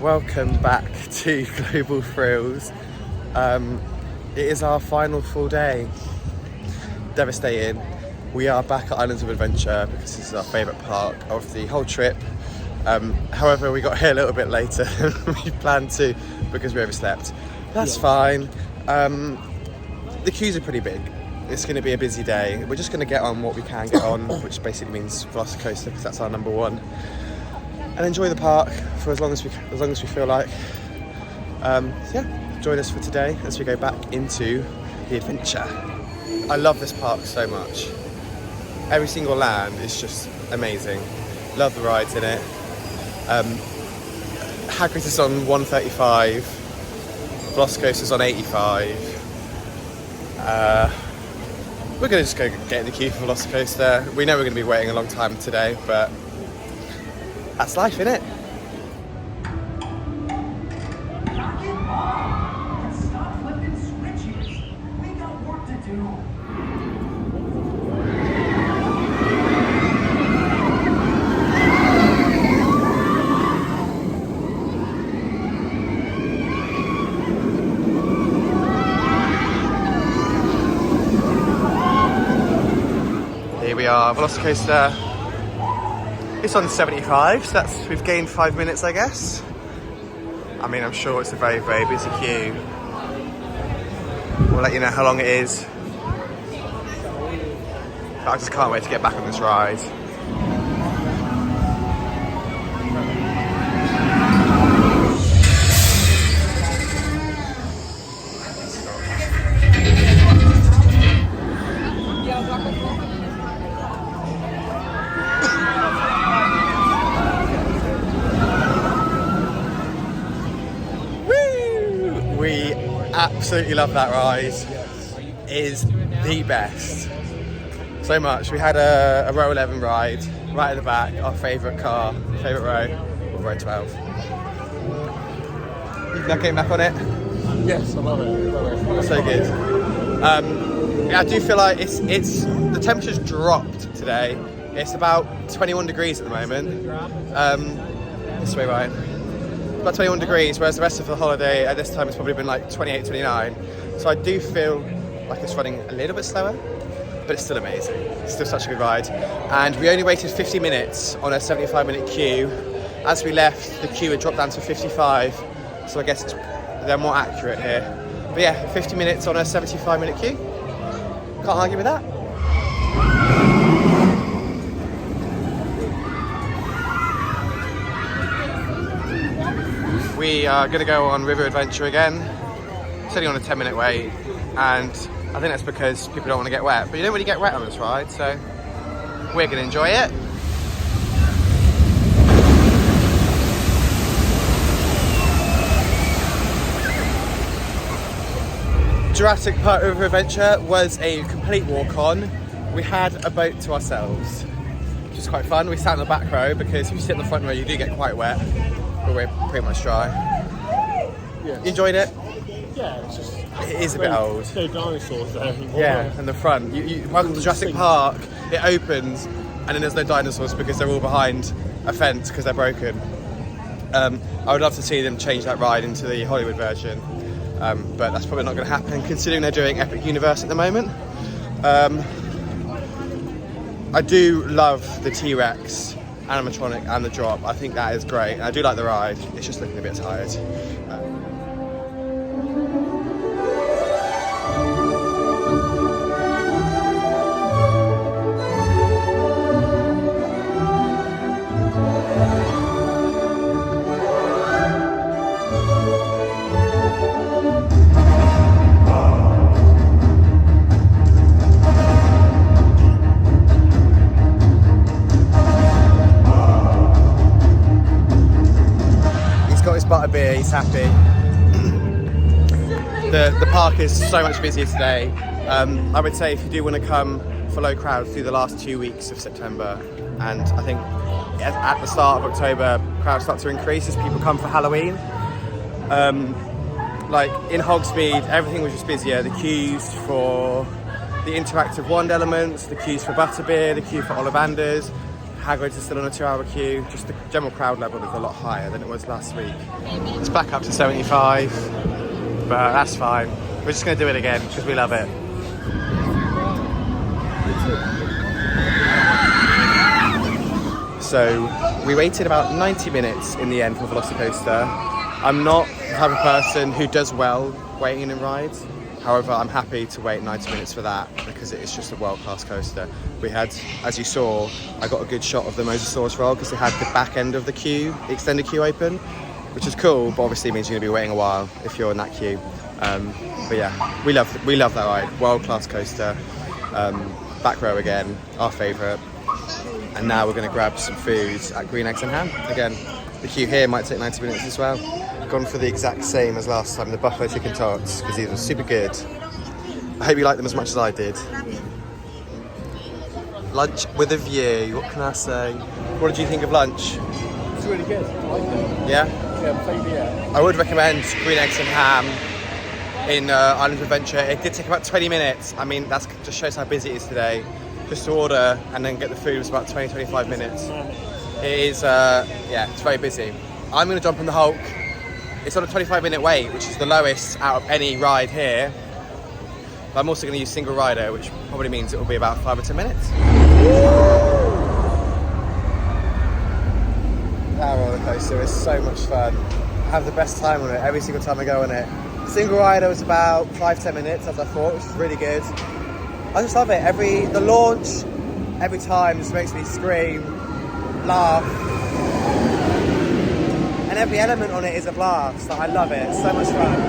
Welcome back to Global Thrills. It is our final full day. Devastating. We are back at Islands of Adventure because this is our favourite park of the whole trip. However, we got here a little bit later than we planned to because we overslept. That's fine. The queues are pretty big. It's going to be a busy day. We're just going to get on what we can get on, which basically means Velocicoaster because that's our number one. And enjoy the park for as long as we feel like. Join us for today as we go back into the adventure. I love this park so much. Every single land is just amazing. Love the rides in it. Hagrid's is on 135. Velocicoaster is on 85. We're going to just go get in the queue for Velocicoaster. We know we're going to be waiting a long time today, but that's life, innit? Stop flipping switches. We got work to do. Here we are, Velocicoaster. It's on 75, so we've gained 5 minutes, I guess. I mean, I'm sure it's a very, very busy queue. We'll let you know how long it is. But I just can't wait to get back on this ride. We absolutely love that ride. It is the best. So much. We had a row 11 ride right at the back, our favourite row, row 12. You getting back on it? Yes, I love it. So good. I do feel like it's the temperature's dropped today. It's about 21 degrees at the moment. This way, Ryan. About 21 degrees, whereas the rest of the holiday at this time it's probably been like 28, 29. So I do feel like it's running a little bit slower, but it's still amazing. It's still such a good ride. And we only waited 50 minutes on a 75-minute queue. As we left, the queue had dropped down to 55, so I guess they're more accurate here. But yeah, 50 minutes on a 75-minute queue. Can't argue with that. We are going to go on River Adventure again. It's only on a 10-minute wait, and I think that's because people don't want to get wet. But you don't really get wet on this ride, so we're going to enjoy it. Jurassic Park River Adventure was a complete walk-on. We had a boat to ourselves, which was quite fun. We sat in the back row because if you sit in the front row you do get quite wet. But we're pretty much dry. Yes. You enjoyed it? Yeah, it's just... It is a bit old. No dinosaurs there. Yeah, and the front. Welcome to Jurassic Park. It opens, and then there's no dinosaurs because they're all behind a fence because they're broken. I would love to see them change that ride into the Hollywood version, but that's probably not going to happen considering they're doing Epic Universe at the moment. I do love the T-Rex animatronic and the drop. I think that is great. I do like the ride. It's just looking a bit tired. Butterbeer, he's happy. The park is so much busier today. I would say if you do want to come for low crowds, do the last 2 weeks of September, and I think at the start of October crowds start to increase as people come for Halloween. Like in Hogsmeade, everything was just busier. The queues for the interactive wand elements, the queues for Butterbeer, the queue for Ollivanders. Hagrid's is still on a 2-hour queue. Just the general crowd level is a lot higher than it was last week. It's back up to 75, but that's fine. We're just going to do it again because we love it. So we waited about 90 minutes in the end for Velocicoaster. I'm not the type of person who does well waiting in rides. However, I'm happy to wait 90 minutes for that because it is just a world-class coaster. We had, as you saw, I got a good shot of the Mosasaurus roll because they had the back end of the queue, the extended queue open, which is cool, but obviously means you're going to be waiting a while if you're in that queue. But yeah, we love that ride. World-class coaster. Back row again, our favourite. And now we're going to grab some food at Green Eggs and Ham. Again, the queue here might take 90 minutes as well. Gone for the exact same as last time, the buffalo chicken tots, because these were super good. I hope you like them as much as I did. Lunch with a view, what can I say? What did you think of lunch? It's really good. I like it. Yeah? Yeah. I would recommend Green Eggs and Ham in Island of Adventure. It did take about 20 minutes. I mean, that just shows how busy it is today. Just to order and then get the food was about 20-25 minutes. It is, yeah, it's very busy. I'm going to jump on the Hulk. It's on a 25-minute wait, which is the lowest out of any ride here. But I'm also going to use single rider, which probably means it will be about 5 or 10 minutes. That roller coaster is so much fun. I have the best time on it every single time I go on it. Single rider was about 5-10 minutes, as I thought, which is really good. I just love it. The launch, every time just makes me scream, laugh. And every element on it is a blast. Like, I love it. It's so much fun.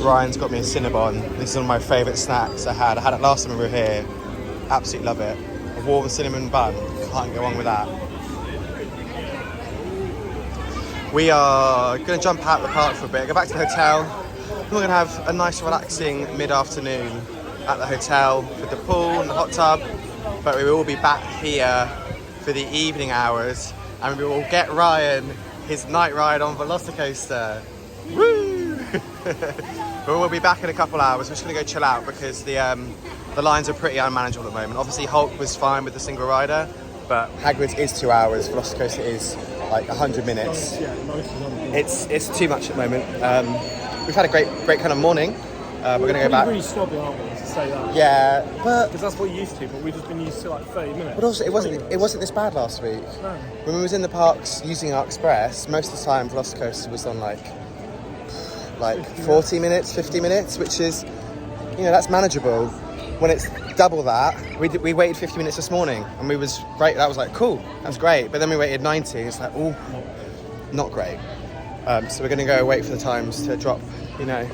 Ryan's got me a Cinnabon. This is one of my favourite snacks I had. I had it last time we were here. Absolutely love it. A warm cinnamon bun. Can't go wrong with that. We are going to jump out of the park for a bit, go back to the hotel. We're going to have a nice relaxing mid-afternoon at the hotel with the pool and the hot tub. But we will be back here for the evening hours and we will get Ryan his night ride on Velocicoaster. Woo! But we'll be back in a couple hours. We're just going to go chill out because the lines are pretty unmanageable at the moment. Obviously Hulk was fine with the single rider, but Hagrid's is 2 hours, Velocicoaster is like 100 minutes. It's too much at the moment. We've had a great kind of morning. We're going to go back. We're really snobby, aren't we, to say that? Yeah, but because that's what you're used to, but we've just been used to like 30 minutes. But also, it wasn't this bad last week. No. When we was in the parks using our Express, most of the time Velocicoaster was on like 40 minutes, 50 minutes, which is, that's manageable. When it's double that, we waited 50 minutes this morning, and we was great. That was like cool, that's great. But then we waited 90. It's like, oh, not great. So we're going to go wait for the times to drop. They're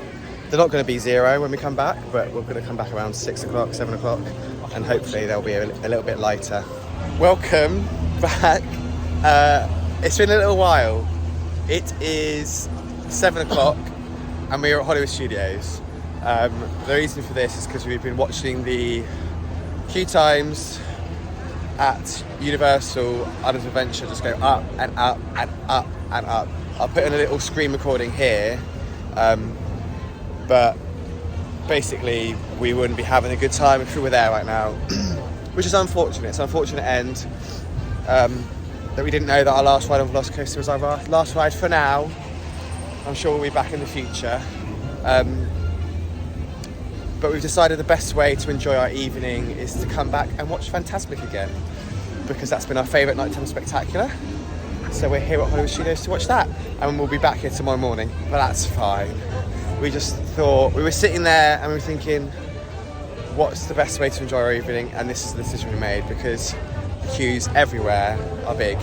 not going to be 0 when we come back, but we're going to come back around 6 o'clock, 7 o'clock, and hopefully they'll be a little bit lighter. Welcome back. It's been a little while. It is 7 o'clock, and we are at Hollywood Studios. The reason for this is because we've been watching the queue times at Universal Islands of Adventure just go up and up and up and up. I'll put in a little screen recording here, but basically we wouldn't be having a good time if we were there right now, which is unfortunate. It's an unfortunate end that we didn't know that our last ride on Velocicoaster was our last ride for now. I'm sure we'll be back in the future. But we've decided the best way to enjoy our evening is to come back and watch Fantasmic again, because that's been our favourite nighttime spectacular. So we're here at Hollywood Studios to watch that, and we'll be back here tomorrow morning, but that's fine. We just thought, we were sitting there and we were thinking, what's the best way to enjoy our evening? And this is the decision we made, because the queues everywhere are big.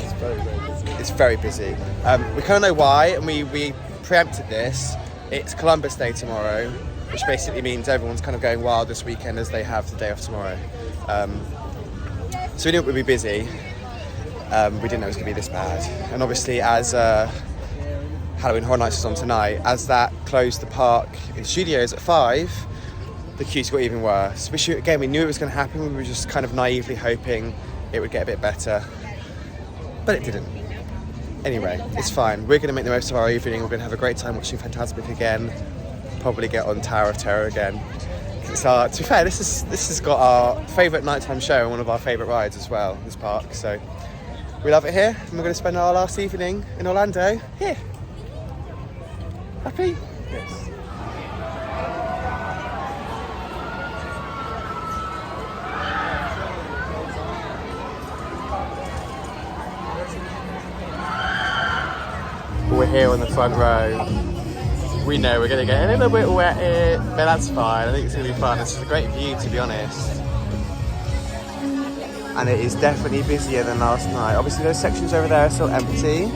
It's very busy. We kind of know why, and we preempted this. It's Columbus Day tomorrow, which basically means everyone's kind of going wild this weekend as they have the day off tomorrow. So we knew it would be busy. We didn't know it was going to be this bad. And obviously, as Halloween Horror Nights is on tonight, as that closed the park in studios at 5, the queues got even worse. We knew it was going to happen. We were just kind of naively hoping it would get a bit better. But it didn't. Anyway, it's fine. We're going to make the most of our evening. We're going to have a great time watching Fantasmic again. Probably get on Tower of Terror again. To be fair, this has got our favourite nighttime show and one of our favourite rides as well, this park. So we love it here, and we're going to spend our last evening in Orlando here. Happy? Yes. We're here on the front row. We know we're going to get a little bit wet here, but that's fine. I think it's going to be fun. It's a great view, to be honest. And it is definitely busier than last night. Obviously, those sections over there are still empty,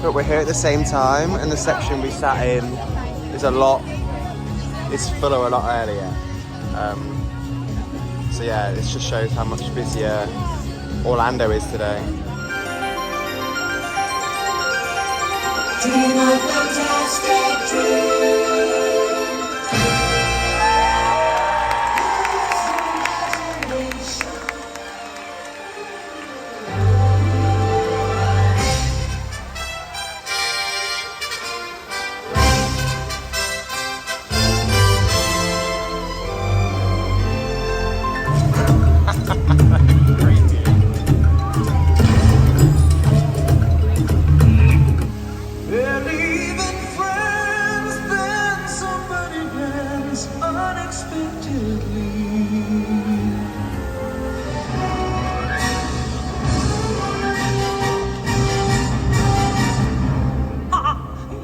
but we're here at the same time, and the section we sat in is fuller a lot earlier. So yeah, this just shows how much busier Orlando is today. Dream a fantastic dream. They're even friends, then somebody lands unexpectedly.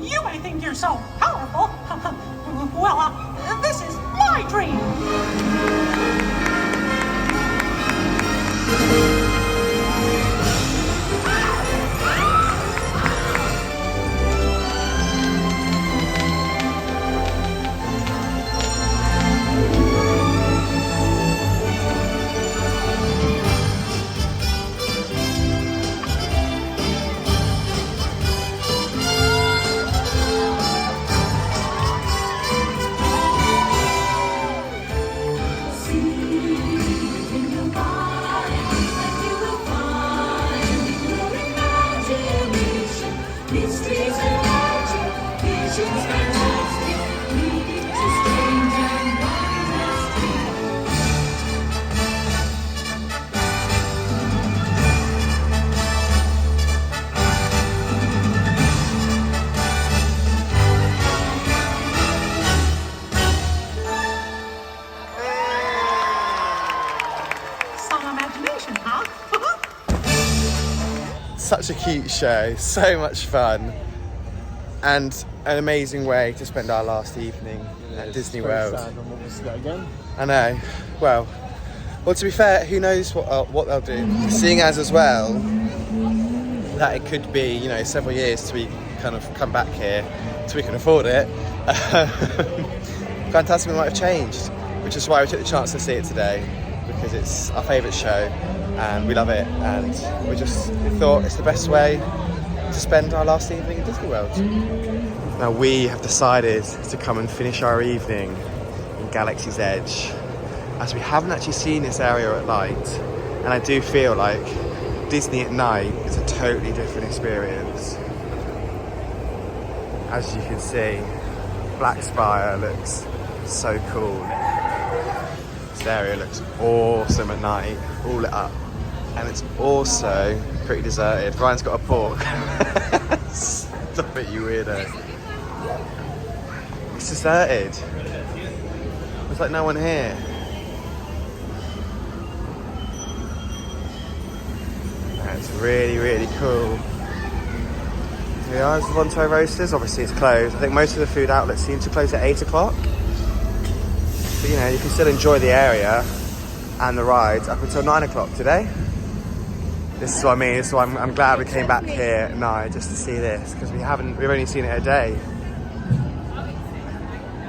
You may think you're so powerful. Well, this is my dream. Mysteries and magic, visions fantastic, leading to strange and wondrous Some imagination, huh? Such a cute show, so much fun, and an amazing way to spend our last evening at Disney World. Sad on what was that again? I know. Well, to be fair, who knows what they'll do? Seeing as well that it could be, you know, several years till we kind of come back here, till we can afford it. Fantasmic might have changed, which is why we took the chance to see it today, because it's our favourite show and we love it, and we thought it's the best way to spend our last evening in Disney World. Now we have decided to come and finish our evening in Galaxy's Edge, as we haven't actually seen this area at night, and I do feel like Disney at night is a totally different experience. As you can see, Black Spire looks so cool. This area looks awesome at night, all lit up, and it's also pretty deserted. Ryan's got a pork. Stop it, you weirdo. It's deserted. There's like no one here. That's really, really cool. Here we are, there's the Vonto Roasters. Obviously it's closed. I think most of the food outlets seem to close at 8 o'clock. But you know, you can still enjoy the area and the rides up until 9 o'clock today. This is what I mean, so I'm glad we came back here at night just to see this, because we've only seen it a day.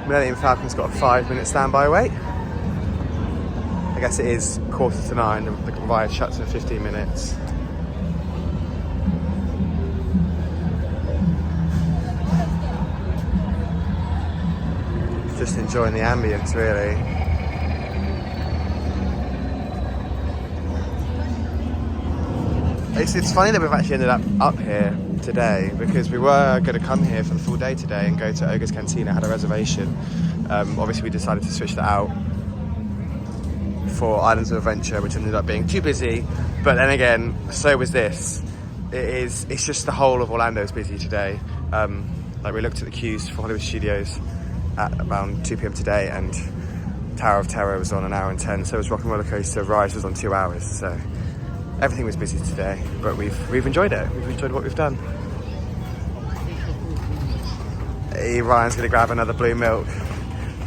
Millennium Falcon's got a 5-minute standby wait. I guess it is 8:45, the ride shuts in 15 minutes. Just enjoying the ambience, really. It's funny that we've actually ended up here today because we were going to come here for the full day today and go to Ogre's Cantina. Had a reservation. Obviously, we decided to switch that out for Islands of Adventure, which ended up being too busy. But then again, so was this. It's just the whole of Orlando is busy today. Like we looked at the queues for Hollywood Studios at around 2 p.m. today, and Tower of Terror was on 1 hour and 10. So was Rock and Roller Coaster. Rise was on 2 hours. So everything was busy today, but we've enjoyed it. We've enjoyed what we've done. Hey, Ryan's gonna grab another blue milk.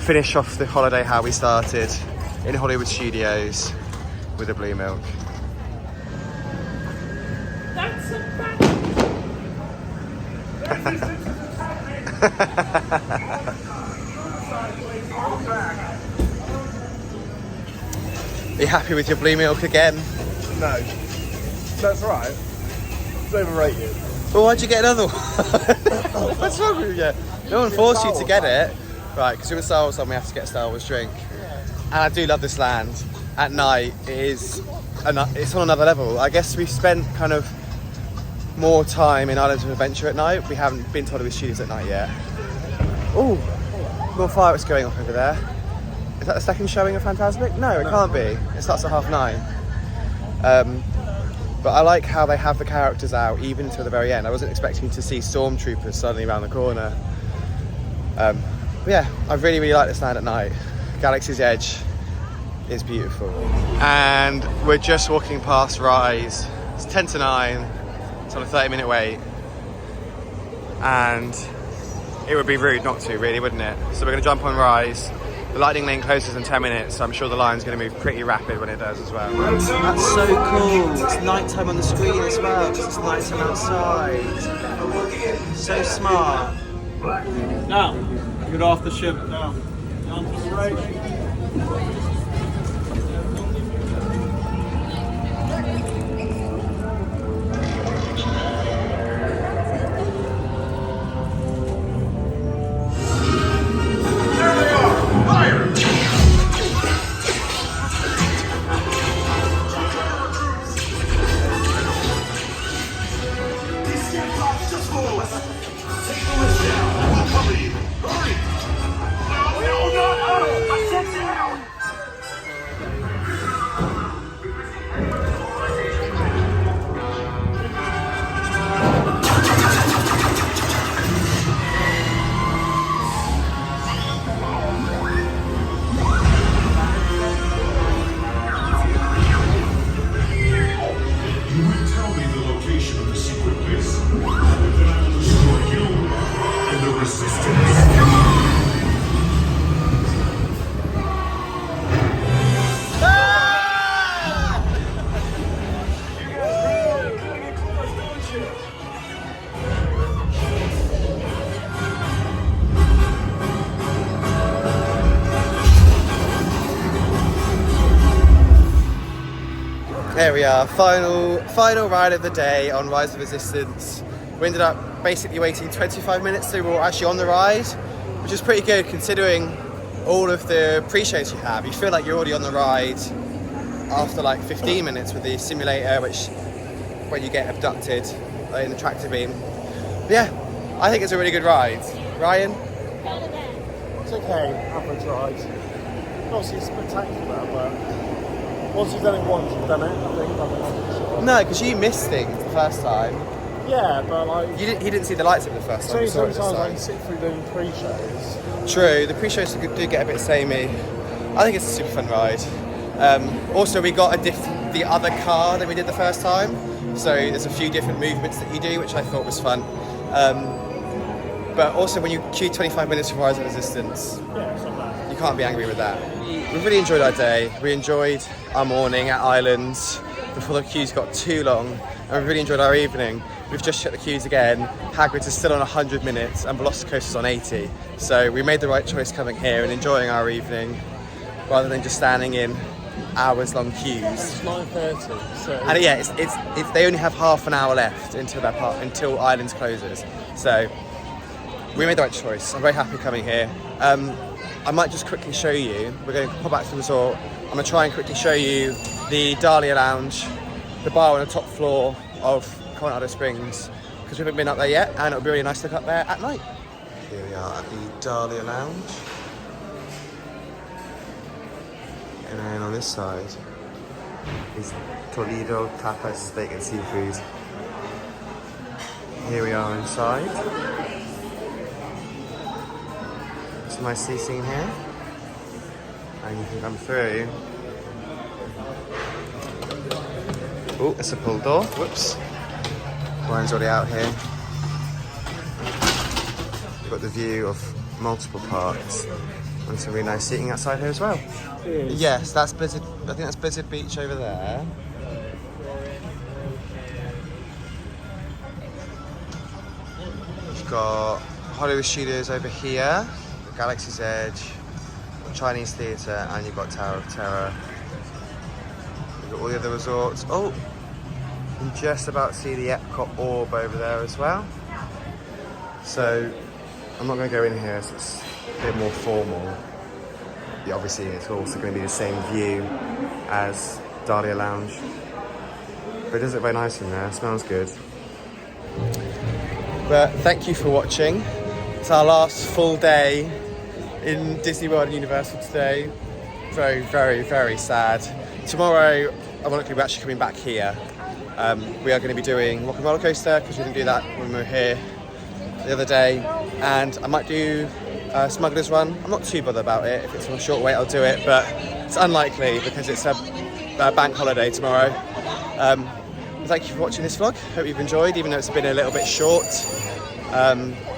Finish off the holiday how we started in Hollywood Studios with a blue milk. That's a fact. Are you happy with your blue milk again? No. That's right. It's overrated. Well, why'd you get another one? What's wrong with you? No one forced you to get it. Right, because we're in Star Wars, we have to get a Star Wars drink. And I do love this land. At night, it's on another level. I guess we've spent kind of more time in Islands of Adventure at night. We haven't been to Hollywood Studios at night yet. Oh, more fireworks going off over there. Is that the second showing of Fantasmic? No, it can't be. It starts at 9:30. But I like how they have the characters out even until the very end. I wasn't expecting to see stormtroopers suddenly around the corner. But yeah, I really, really like this land at night. Galaxy's Edge is beautiful. And we're just walking past Rise. It's 10 to 9. It's on a 30-minute wait. And it would be rude not to, really, wouldn't it? So we're going to jump on Rise. The Lightning Lane closes in 10 minutes, so I'm sure the line's going to move pretty rapid when it does as well. That's so cool. It's nighttime on the screen as well, because it's nighttime outside. So smart. Now, get off the ship now. Down to the right. There we are, final ride of the day on Rise of Resistance. We ended up basically waiting 25 minutes till we were actually on the ride, which is pretty good considering all of the pre-shows you have. You feel like you're already on the ride after like 15 minutes with the simulator, which when you get abducted in the tractor beam. But yeah, I think it's a really good ride. Ryan? It's okay, average ride. Obviously it's spectacular, but once you've done it once, you've done it, I think. No, because you missed things the first time. Yeah, but like... He didn't see the lights of the first time. Sometimes I can sit through doing pre-shows. True, the pre-shows do get a bit samey. I think it's a super fun ride. Also, we got the other car than we did the first time. So there's a few different movements that you do, which I thought was fun. But also, when you queue 25 minutes for Rise of Resistance, Yeah, it's not bad. you can't be angry with that. We really enjoyed our day. We enjoyed our morning at Islands before the queues got too long, and we really enjoyed our evening. We've just checked the queues again. Hagrid's is still on 100 minutes and Velocicoaster's on 80. So we made the right choice coming here and enjoying our evening rather than just standing in hours-long queues. It's 9:30, so... And yeah, it's they only have half an hour left until Islands closes. So we made the right choice. I'm very happy coming here. I might just quickly show you. We're going to pop back to the resort. I'm going to try and quickly show you the Dahlia Lounge, the bar on the top floor of Coronado Springs, because we haven't been up there yet, and it'll be really nice to look up there at night. Here we are at the Dahlia Lounge. And then on this side is Toledo Tapas Steak and Seafood. Here we are inside. Some nice seating here. And you can come through. Oh, it's a pull door. Whoops. Ryan's already out here. We've got the view of multiple parks. And some really nice seating outside here as well. Yes, that's Blizzard. I think that's Blizzard Beach over there. We've got Hollywood Studios over here, Galaxy's Edge, Chinese Theatre, and you've got Tower of Terror. We've got all the other resorts. Oh, you can just about see the Epcot orb over there as well. So I'm not going to go in here, so it's a bit more formal. Yeah, obviously it's also going to be the same view as Dahlia Lounge. But it does look very nice in there, it smells good. But thank you for watching. It's our last full day in Disney World and Universal today. Very, very, very sad. Tomorrow, ironically, we're actually coming back here. We are going to be doing Rock and Roller Coaster because we didn't do that when we were here the other day. And I might do Smuggler's Run. I'm not too bothered about it. If it's on a short wait, I'll do it, but it's unlikely because it's a bank holiday tomorrow. Thank you for watching this vlog. Hope you've enjoyed, even though it's been a little bit short.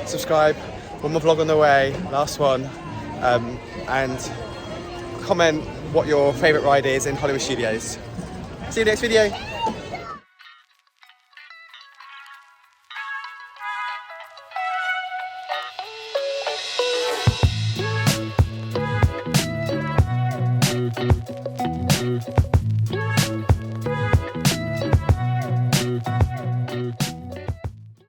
Subscribe. One more vlog on the way, last one. And comment what your favourite ride is in Hollywood Studios. See you next video. Thank you.